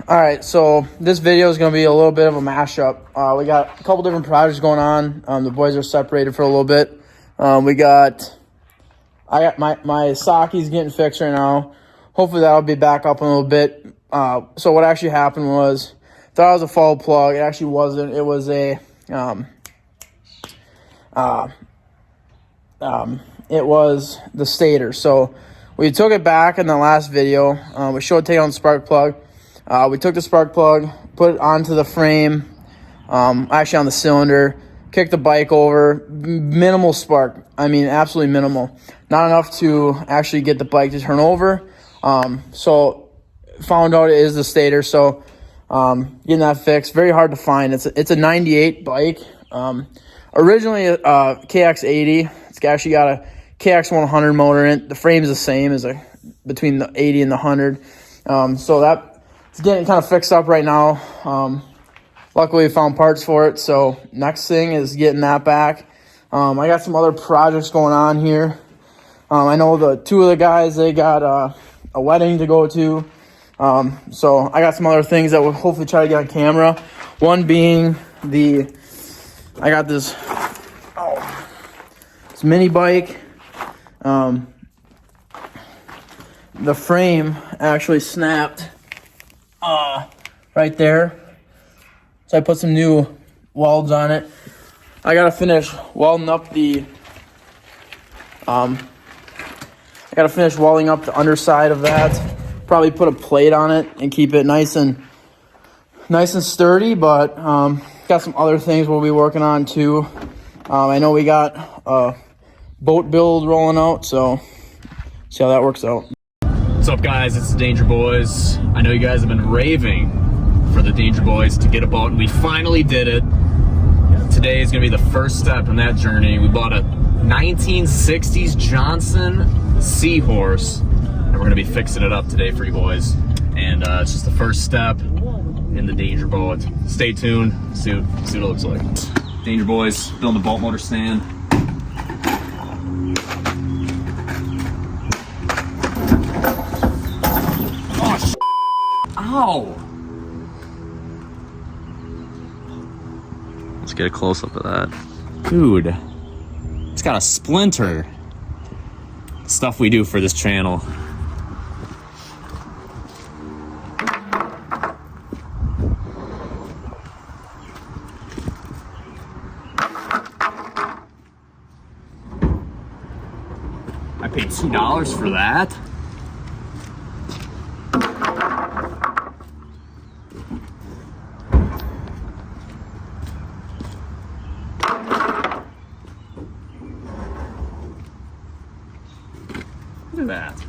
All right, so this video is going to be a little bit of a mashup. We got a couple different projects going on. The boys are separated for a little bit. I got my Saki's getting fixed right now. Hopefully that'll be back up in a little bit. So what actually happened was, thought it was a fall plug. It actually wasn't. It was it was the stator. So we took it back in the last video. We showed taking on the spark plug. We took the spark plug, put it onto the frame, actually on the cylinder, kicked the bike over, minimal spark. I mean, absolutely minimal. Not enough to actually get the bike to turn over. So found out it is the stator, so getting that fixed. Very hard to find. It's a 98 bike. Originally a KX80. It's actually got a KX100 motor in it. The frame's the same as between the 80 and the 100. So that's getting kind of fixed up right now. Luckily we found parts for it, so next thing is getting that back. I got some other projects going on here. I know the two of the guys, they got a wedding to go to. So I got some other things that we'll hopefully try to get on camera. One being I got this mini bike. The frame actually snapped right there. So I put some new welds on it. I gotta finish welding up the underside of that. Probably put a plate on it and keep it nice and sturdy, but got some other things we'll be working on too. I know we got a boat build rolling out, so see how that works out. What's up, guys? It's the Danger Boys. I know you guys have been raving for the Danger Boys to get a boat, and we finally did it. Today is gonna be the first step in that journey. We bought a 1960s Johnson Seahorse, and we're gonna be fixing it up today for you boys. And it's just the first step in the Danger Boat. Stay tuned, see what it looks like. Danger Boys building a boat motor stand. Oh, ow! Let's get a close up of that. Dude, it's got a splinter. Stuff we do for this channel. I paid $2 for that. Look at that.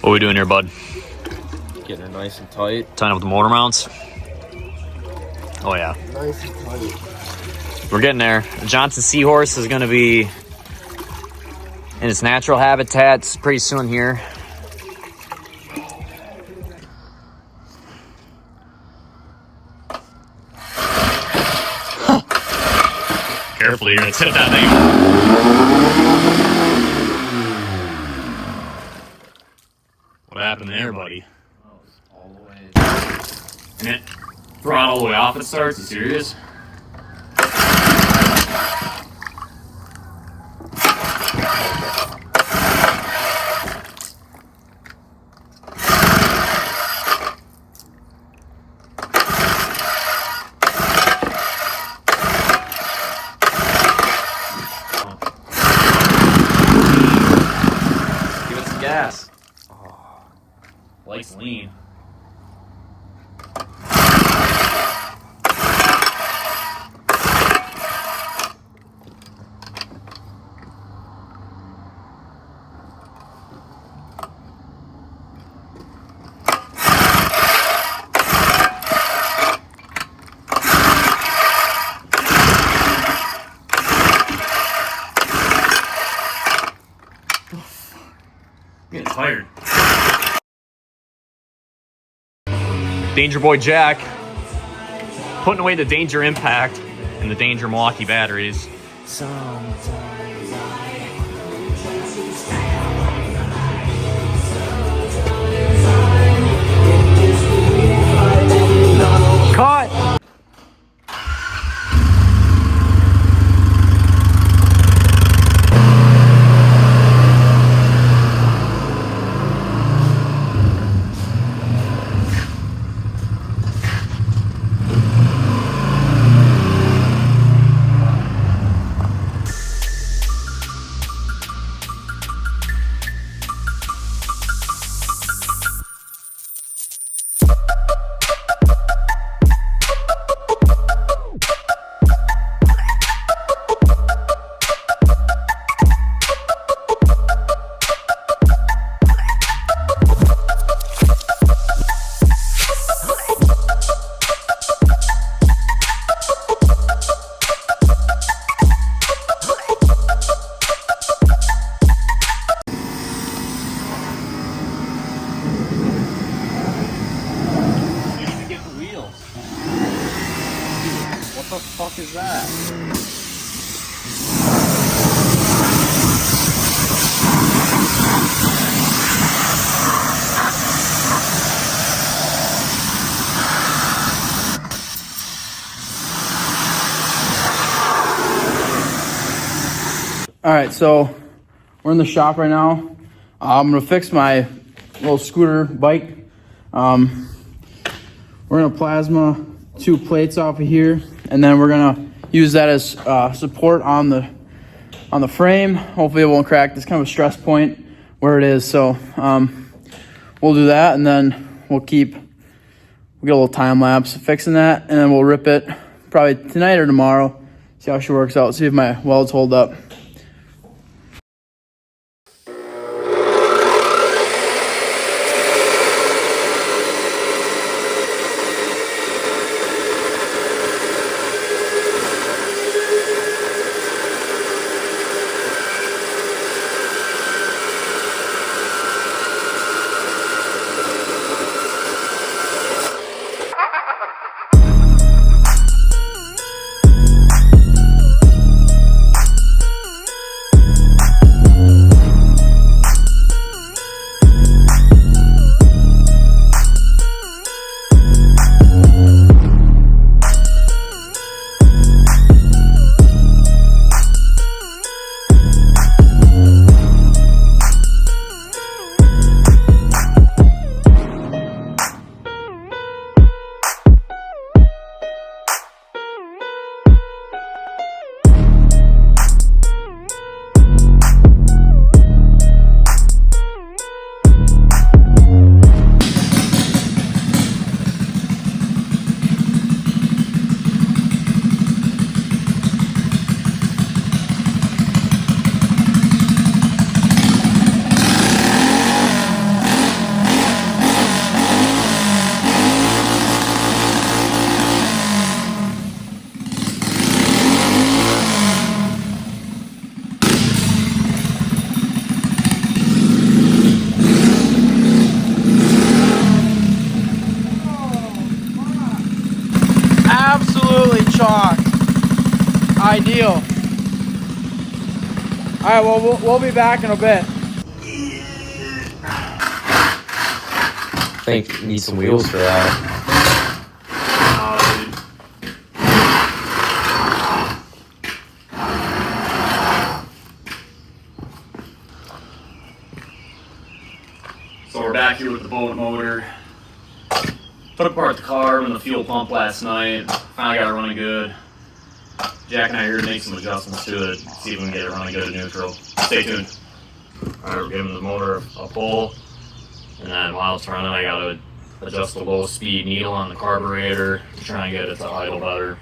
What are we doing here, bud? Getting it nice and tight. Tying up with the motor mounts? Oh yeah. Nice and tight. We're getting there. The Johnson Seahorse is going to be in its natural habitats pretty soon here. Carefully, you're going to tip that thing. What happened there, buddy? All the way. And it throttle all the way off it starts? You serious? gas. Likes lean. I'm getting tired. Danger Boy Jack putting away the Danger Impact and the Danger Milwaukee batteries. Cut! What the fuck is that? All right, so we're in the shop right now. I'm gonna fix my little scooter bike. We're gonna plasma 2 plates off of here, and then we're gonna use that as support on the frame. Hopefully it won't crack. It's kind of a stress point where it is, so we'll do that, and then we'll get a little time lapse fixing that, and then we'll rip it probably tonight or tomorrow. See how she works out. See if my welds hold up. Absolutely chalk. Ideal. All right, well, we'll be back in a bit. I think you need some wheels for that. So we're back here with the boat motor. Took apart the carb and the fuel pump last night. Finally got it running good. Jack and I are here to make some adjustments to it. See if we can get it running good at neutral. Stay tuned. I gave the motor a pull, and then while it's running, I gotta adjust the low speed needle on the carburetor to try and get it to idle better.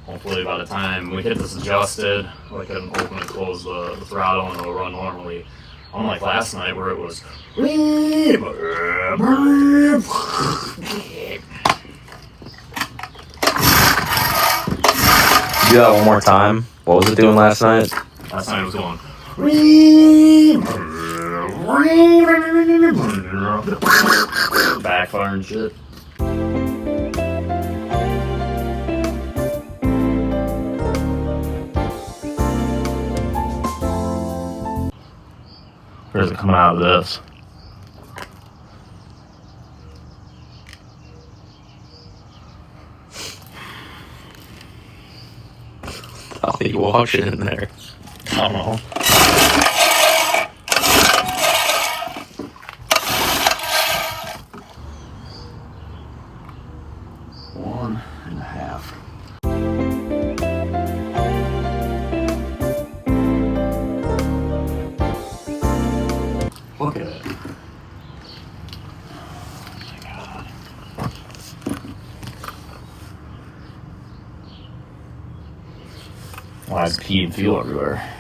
Hopefully by the time we get this adjusted, I can open and close the throttle and it'll run normally. Unlike last night where it was. Do that one more time. What was it doing last night? Last night it was going. Backfire and shit. Where's it coming out of this? I'll be washing in there. I don't know. One and a half. Look at it. Oh my God. Why is pee and fuel everywhere?